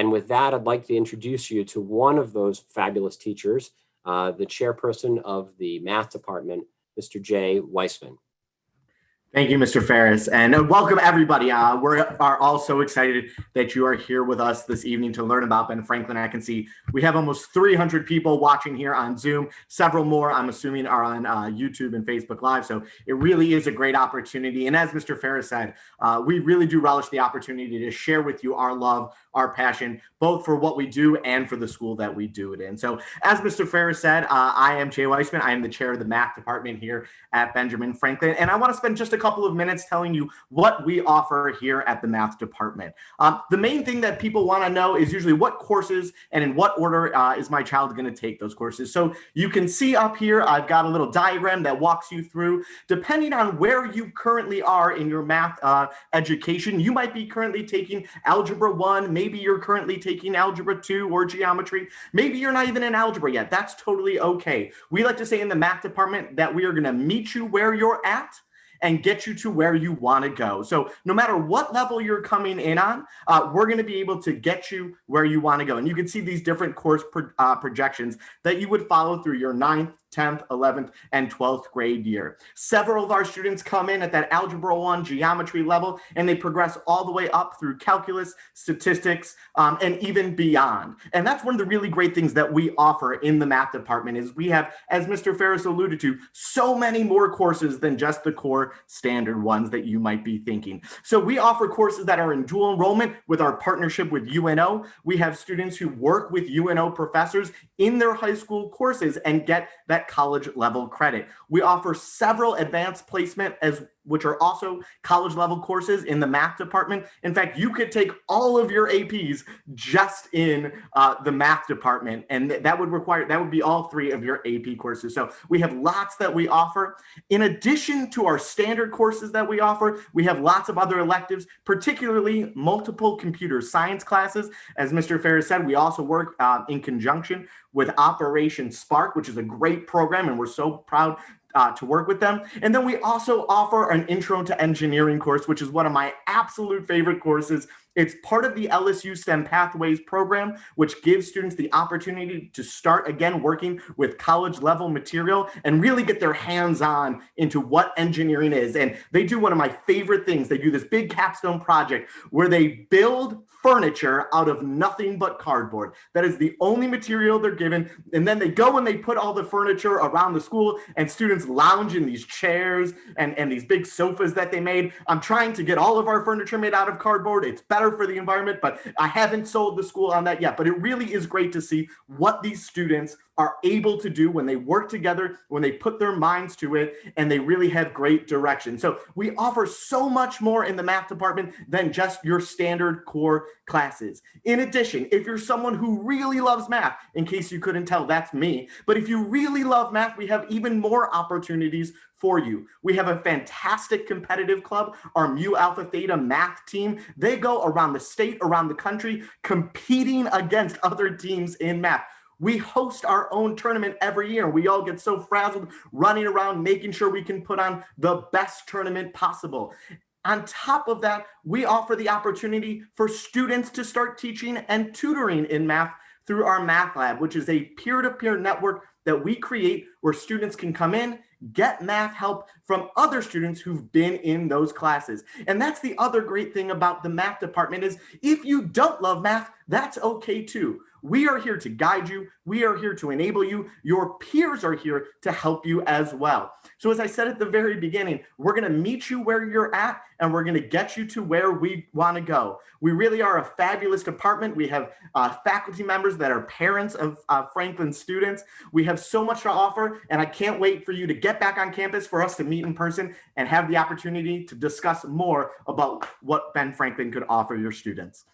And with that, I'd like to introduce you to one of those fabulous teachers, the chairperson of the math department, Mr. Jay Weisman. Thank you, Mr. Ferris, and welcome everybody. We are all so excited that you are here with us this evening to learn about Ben Franklin. I can see we have almost 300 people watching here on Zoom. Several more, I'm assuming, are on YouTube and Facebook Live. So it really is a great opportunity. And as Mr. Ferris said, we really do relish the opportunity to share with you our love, our passion, both for what we do and for the school that we do it in. So as Mr. Ferris said, I am Jay Weisman. I am the chair of the math department here at Benjamin Franklin. And I want to spend just a couple of minutes telling you what we offer here at the math department. The main thing that people want to know is usually what courses and in what order is my child going to take those courses. So you can see up here, I've got a little diagram that walks you through, depending on where you currently are in your math education. You might be currently taking Algebra 1, maybe you're currently taking Algebra 2 or Geometry. Maybe you're not even in Algebra yet. That's totally okay. We like to say in the math department that we are going to meet you where you're at and get you to where you want to go. So no matter what level you're coming in on, we're going to be able to get you where you want to go. And you can see these different course projections that you would follow through your 9th, 10th, 11th, and 12th grade year. Several of our students come in at that Algebra 1 geometry level, and they progress all the way up through calculus, statistics, and even beyond. And that's one of the really great things that we offer in the math department is we have, as Mr. Ferris alluded to, so many more courses than just the core standard ones that you might be thinking. So we offer courses that are in dual enrollment with our partnership with UNO. We have students who work with UNO professors in their high school courses and get that college level credit. We offer several advanced placement which are also college level courses in the math department. In fact, you could take all of your APs just in the math department, and that would be all 3 of your AP courses. So we have lots that we offer. In addition to our standard courses that we offer, we have lots of other electives, particularly multiple computer science classes. As Mr. Ferris said, we also work in conjunction with Operation Spark, which is a great program, and we're so proud to work with them. And then we also offer an Intro to Engineering course, which is one of my absolute favorite courses. It's part of the LSU STEM Pathways program, which gives students the opportunity to start again working with college level material and really get their hands on into what engineering is. And they do one of my favorite things. They do this big capstone project where they build furniture out of nothing but cardboard. That is the only material they're given. And then they go and they put all the furniture around the school, and students lounge in these chairs and these big sofas that they made. I'm trying to get all of our furniture made out of cardboard. It's better for the environment, but I haven't sold the school on that yet. But it really is great to see what these students are able to do when they work together, when they put their minds to it, and they really have great direction. So we offer so much more in the math department than just your standard core classes. In addition, if you're someone who really loves math, in case you couldn't tell, that's me. But if you really love math, we have even more opportunities for you. We have a fantastic competitive club, our Mu Alpha Theta math team. They go around the state, around the country, competing against other teams in math. We host our own tournament every year. We all get so frazzled running around, making sure we can put on the best tournament possible. On top of that, we offer the opportunity for students to start teaching and tutoring in math through our Math Lab, which is a peer-to-peer network that we create where students can come in, get math help from other students who've been in those classes. And that's the other great thing about the math department is if you don't love math, that's okay too. We are here to guide you. We are here to enable you. Your peers are here to help you as well. So as I said at the very beginning, we're going to meet you where you're at, and we're going to get you to where we want to go. We really are a fabulous department. We have faculty members that are parents of Franklin students. We have so much to offer, and I can't wait for you to get back on campus for us to meet in person and have the opportunity to discuss more about what Ben Franklin could offer your students.